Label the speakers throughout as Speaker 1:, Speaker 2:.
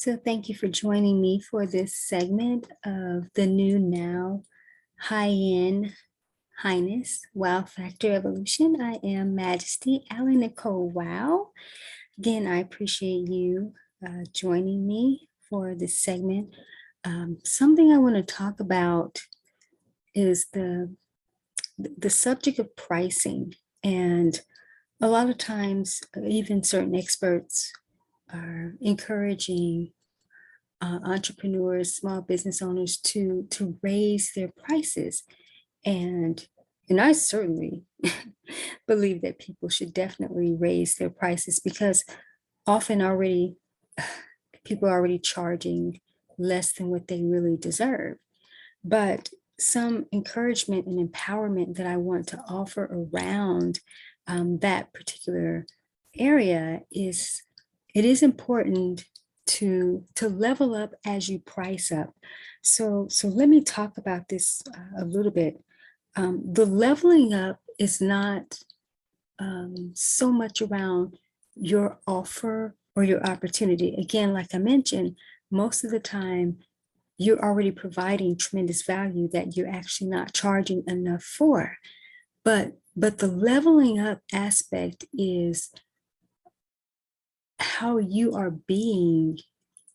Speaker 1: So thank you for joining me for this segment of the new now high-end Highness Wow Factor Evolution. I am Majesty AliNICOLE. Wow. Again, I appreciate you joining me for this segment. Something I want to talk about is the subject of pricing. And a lot of times, even certain experts are encouraging entrepreneurs, small business owners to raise their prices. And I certainly believe that people should definitely raise their prices, because often already people are already charging less than what they really deserve. But some encouragement and empowerment that I want to offer around that particular area is, it is important to level up as you price up. So let me talk about this a little bit. The leveling up is not so much around your offer or your opportunity. Again, like I mentioned, most of the time you're already providing tremendous value that you're actually not charging enough for. But the leveling up aspect is how you are being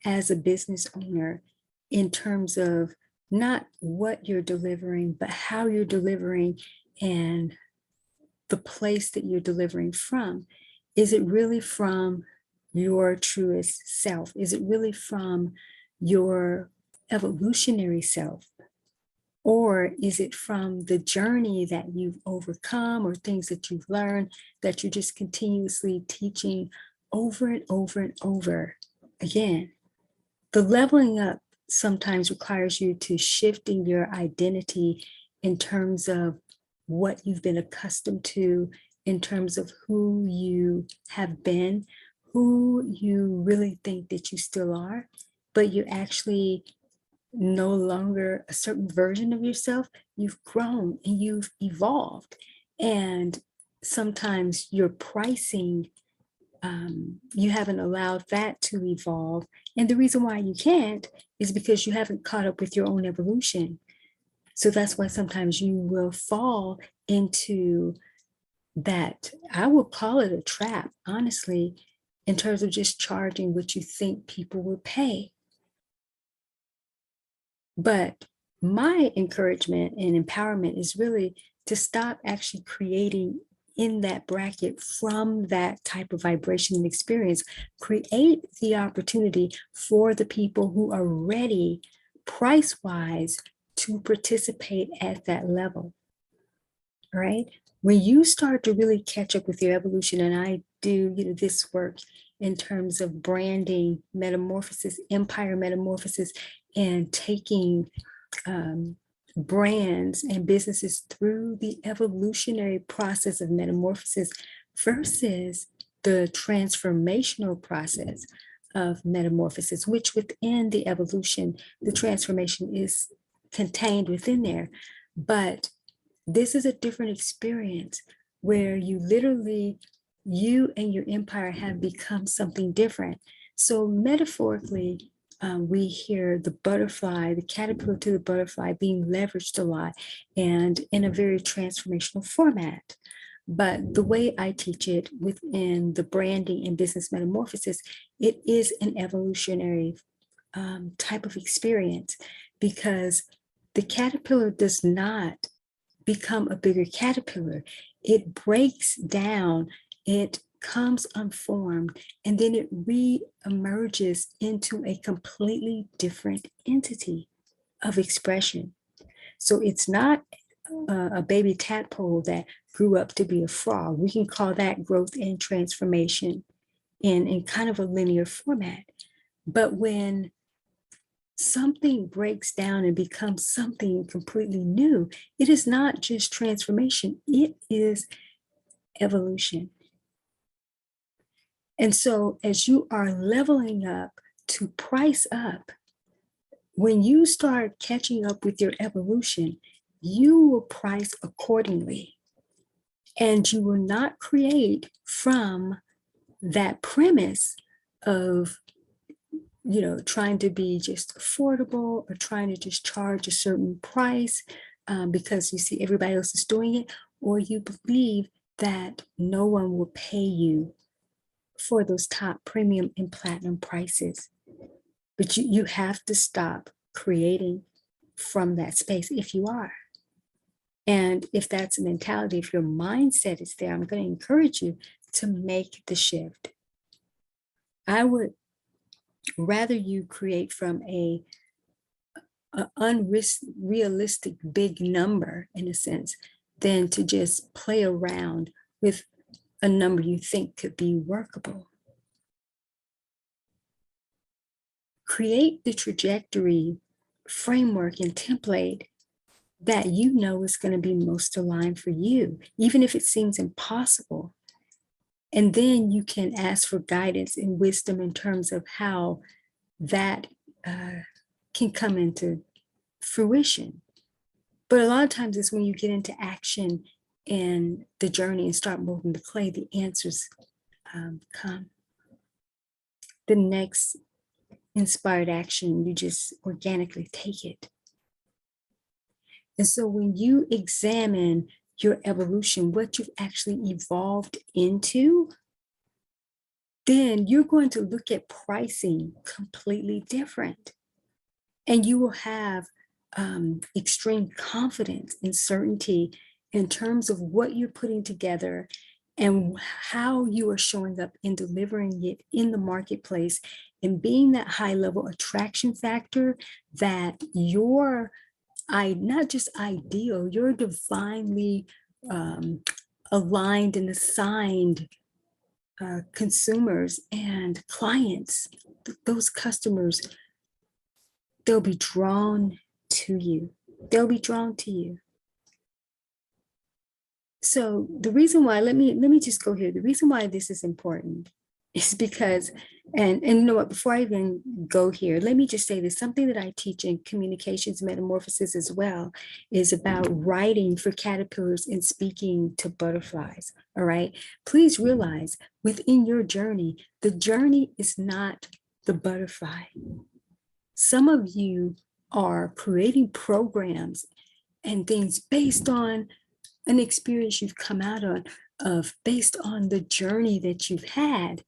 Speaker 1: as a business owner, in terms of not what you're delivering, but how you're delivering and the place that you're delivering from. Is it really from your truest self? Is it really from your evolutionary self? Or is it from the journey that you've overcome, or things that you've learned that you're just continuously teaching over and over and over again? The leveling up sometimes requires you to shifting your identity in terms of what you've been accustomed to, in terms of who you have been, who you really think that you still are, but you're actually no longer a certain version of yourself. You've grown and you've evolved. And sometimes your pricing, you haven't allowed that to evolve. And the reason why you can't is because you haven't caught up with your own evolution. So that's why sometimes you will fall into that, I will call it a trap, honestly, in terms of just charging what you think people will pay. But my encouragement and empowerment is really to stop actually creating in that bracket from that type of vibration and experience. Create the opportunity for the people who are ready, price-wise, to participate at that level. All right. When you start to really catch up with your evolution, and I do, this work in terms of branding, metamorphosis, empire metamorphosis, and taking brands and businesses through the evolutionary process of metamorphosis versus the transformational process of metamorphosis, which within the evolution, the transformation is contained within there. But this is a different experience where you literally, you and your empire have become something different. So metaphorically, we hear the butterfly, the caterpillar to the butterfly being leveraged a lot, and in a very transformational format. But the way I teach it within the branding and business metamorphosis, it is an evolutionary type of experience, because the caterpillar does not become a bigger caterpillar. It breaks down, it comes unformed, and then it re-emerges into a completely different entity of expression. So it's not a baby tadpole that grew up to be a frog. We can call that growth and transformation in kind of a linear format. But when something breaks down and becomes something completely new, it is not just transformation, it is evolution. And so as you are leveling up to price up, when you start catching up with your evolution, you will price accordingly. And you will not create from that premise of trying to be just affordable or trying to just charge a certain price because you see everybody else is doing it, or you believe that no one will pay you for those top premium and platinum prices. But you have to stop creating from that space if you are. And if that's a mentality, if your mindset is there, I'm going to encourage you to make the shift. I would rather you create from a unrealistic big number, in a sense, than to just play around with a number you think could be workable. Create the trajectory, framework, and template that you know is going to be most aligned for you, even if it seems impossible. And then you can ask for guidance and wisdom in terms of how that can come into fruition. But a lot of times it's when you get into action and the journey and start moving the clay, the answers come. The next inspired action, you just organically take it. And so when you examine your evolution, what you've actually evolved into, then you're going to look at pricing completely different. And you will have extreme confidence and certainty in terms of what you're putting together and how you are showing up and delivering it in the marketplace and being that high level attraction factor that you're not just ideal, you're divinely aligned and assigned consumers and clients, those customers, they'll be drawn to you. They'll be drawn to you. So the reason why, let me just go here. The reason why this is important is because, and you know what, before I even go here, let me just say this, something that I teach in communications metamorphosis as well is about writing for caterpillars and speaking to butterflies, all right? Please realize within your journey, the journey is not the butterfly. Some of you are creating programs and things based on an experience you've come out of, based on the journey that you've had.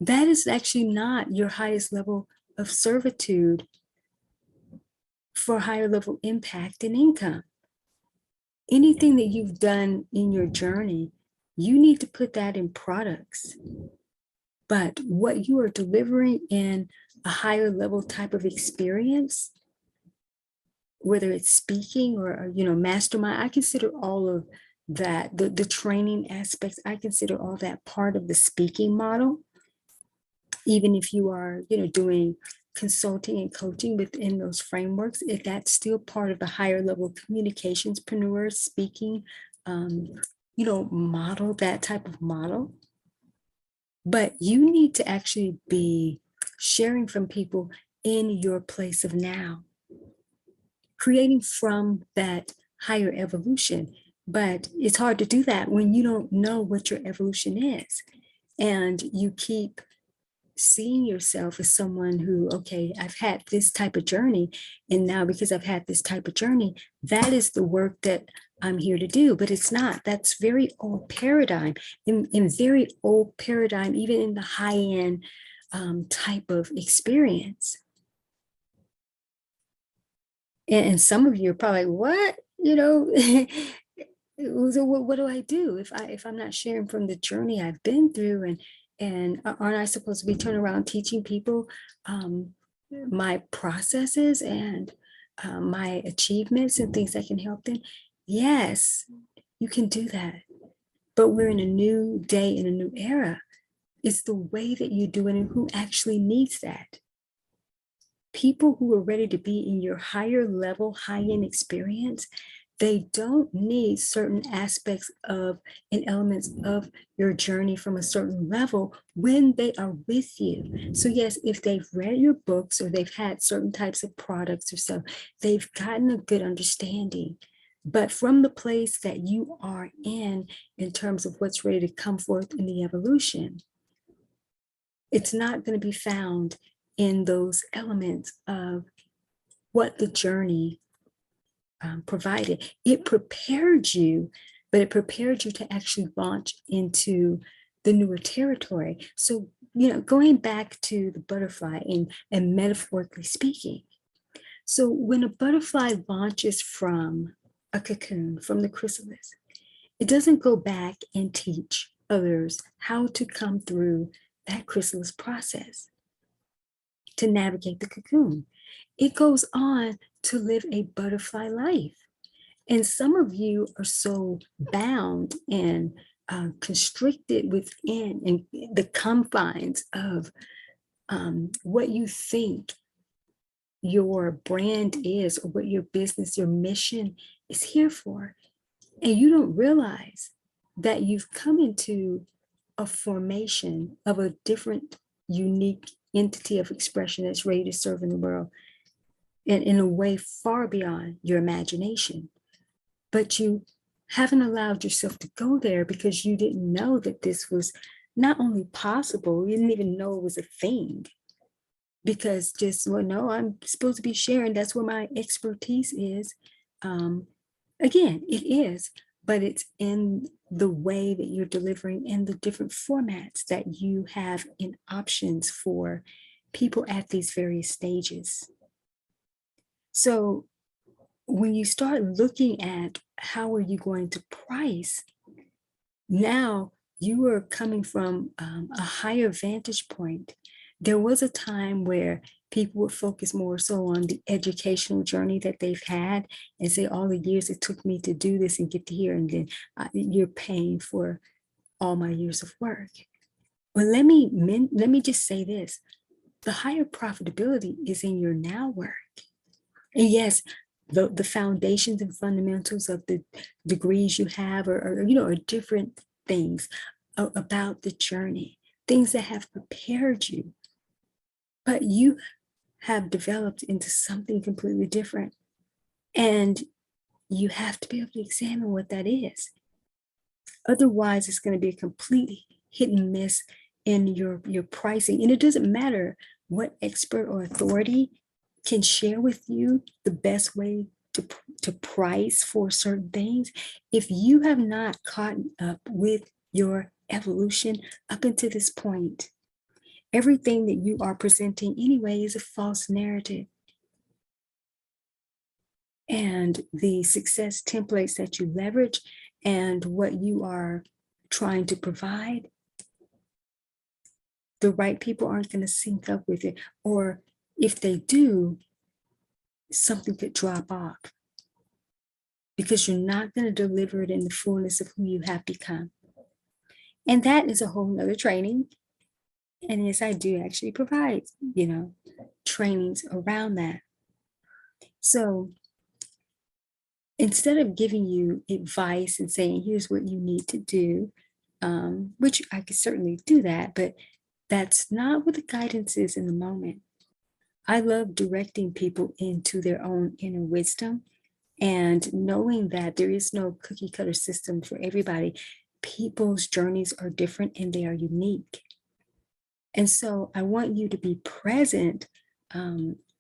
Speaker 1: That is actually not your highest level of servitude for higher level impact and income. Anything that you've done in your journey, you need to put that in products. But what you are delivering in a higher level type of experience, whether it's speaking or mastermind, I consider all of that, the training aspects, I consider all that part of the speaking model. Even if you are doing consulting and coaching within those frameworks, if that's still part of the higher level communicationspreneur speaking model, that type of model. But you need to actually be sharing from people in your place of now, creating from that higher evolution. But it's hard to do that when you don't know what your evolution is. And you keep seeing yourself as someone who, okay, I've had this type of journey. And now because I've had this type of journey, that is the work that I'm here to do. But it's not. That's very old paradigm. In very old paradigm, even in the high-end type of experience. And some of you are probably, what? So what do I do if I'm not sharing from the journey I've been through? And aren't I supposed to be turning around teaching people my processes and my achievements and things that can help them? Yes, you can do that. But we're in a new day, in a new era. It's the way that you do it and who actually needs that. People who are ready to be in your higher level, high-end experience, they don't need certain aspects of and elements of your journey from a certain level when they are with you. So yes, if they've read your books or they've had certain types of products or so, they've gotten a good understanding. But from the place that you are in terms of what's ready to come forth in the evolution, It's not going to be found in those elements of what the journey provided. It prepared you, but it prepared you to actually launch into the newer territory. So, going back to the butterfly and metaphorically speaking. So when a butterfly launches from a cocoon, from the chrysalis, it doesn't go back and teach others how to come through that chrysalis process to navigate the cocoon. It goes on to live a butterfly life. And some of you are so bound and constricted within and the confines of what you think your brand is, or what your business, your mission is here for. And you don't realize that you've come into a formation of a different, unique entity of expression that's ready to serve in the world, and in a way far beyond your imagination. But you haven't allowed yourself to go there because you didn't know that this was not only possible, you didn't even know it was a thing. Because well, no, I'm supposed to be sharing. That's where my expertise is. Again, it is, but it's in the way that you're delivering and the different formats that you have in options for people at these various stages. So when you start looking at how are you going to price, now you are coming from a higher vantage point. There was a time where people would focus more so on the educational journey that they've had and say, all the years it took me to do this and get to here, and then you're paying for all my years of work. But let me just say this: the higher profitability is in your now work. And yes, the foundations and fundamentals of the degrees you have are different things about the journey, things that have prepared you. But you have developed into something completely different. And you have to be able to examine what that is. Otherwise, it's going to be a complete hit and miss in your pricing. And it doesn't matter what expert or authority can share with you the best way to price for certain things. If you have not caught up with your evolution up until this point, everything that you are presenting anyway is a false narrative. And the success templates that you leverage and what you are trying to provide, the right people aren't going to sync up with it. Or if they do, something could drop off because you're not going to deliver it in the fullness of who you have become. And that is a whole nother training. And yes, I do actually provide, trainings around that. So instead of giving you advice and saying, here's what you need to do, which I could certainly do that, but that's not what the guidance is in the moment. I love directing people into their own inner wisdom and knowing that there is no cookie cutter system for everybody. People's journeys are different and they are unique. And so I want you to be present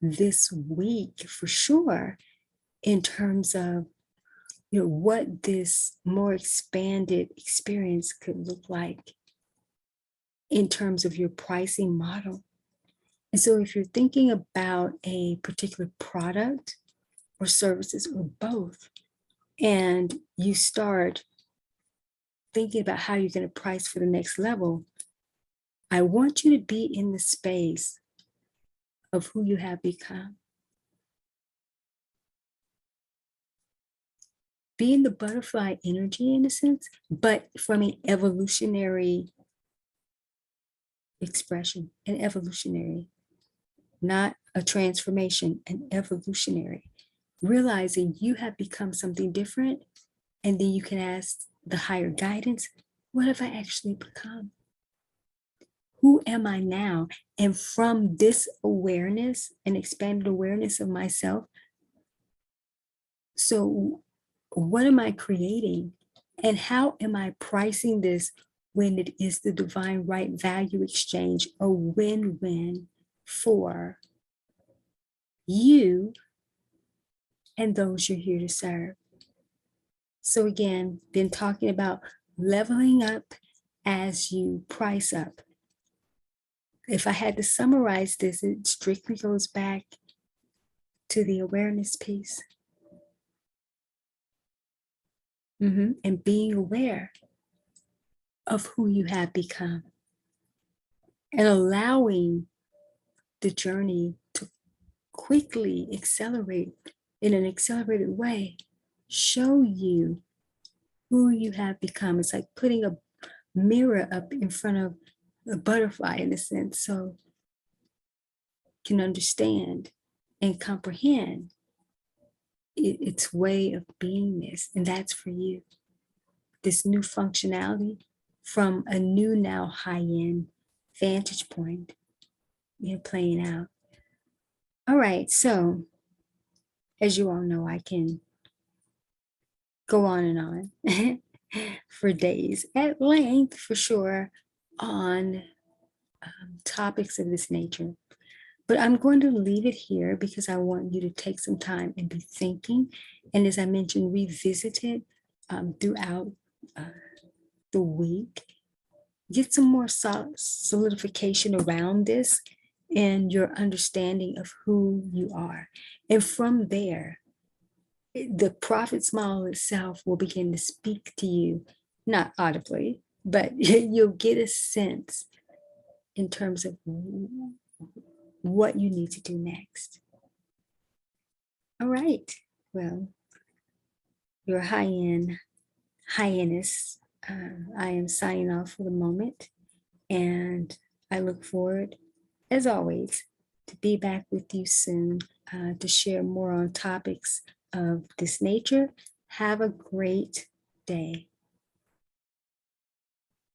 Speaker 1: this week for sure in terms of what this more expanded experience could look like in terms of your pricing model. And so if you're thinking about a particular product or services or both, and you start thinking about how you're going to price for the next level, I want you to be in the space of who you have become. Be in the butterfly energy in a sense, but from an evolutionary expression, an evolutionary, not a transformation, an evolutionary. Realizing you have become something different, and then you can ask the higher guidance, what have I actually become? Who am I now? And from this awareness and expanded awareness of myself, so what am I creating? And how am I pricing this when it is the divine right value exchange, a win-win for you and those you're here to serve. So again, been talking about leveling up as you price up. If I had to summarize this, it strictly goes back to the awareness piece. And being aware of who you have become and allowing the journey to quickly accelerate in an accelerated way, show you who you have become. It's like putting a mirror up in front of a butterfly in a sense, so you can understand and comprehend its way of beingness, and that's for you. This new functionality from a new now high-end vantage point, playing out. All right, so as you all know, I can go on and on for days at length, for sure, on topics of this nature. But I'm going to leave it here because I want you to take some time and be thinking. And as I mentioned, revisit it throughout the week. Get some more solidification around this and your understanding of who you are. And from there, the prophet's model itself will begin to speak to you, not audibly, but you'll get a sense in terms of what you need to do next. All right. Well, your high-end Highness, I am signing off for the moment, and I look forward, as always, to be back with you soon to share more on topics of this nature. Have a great day.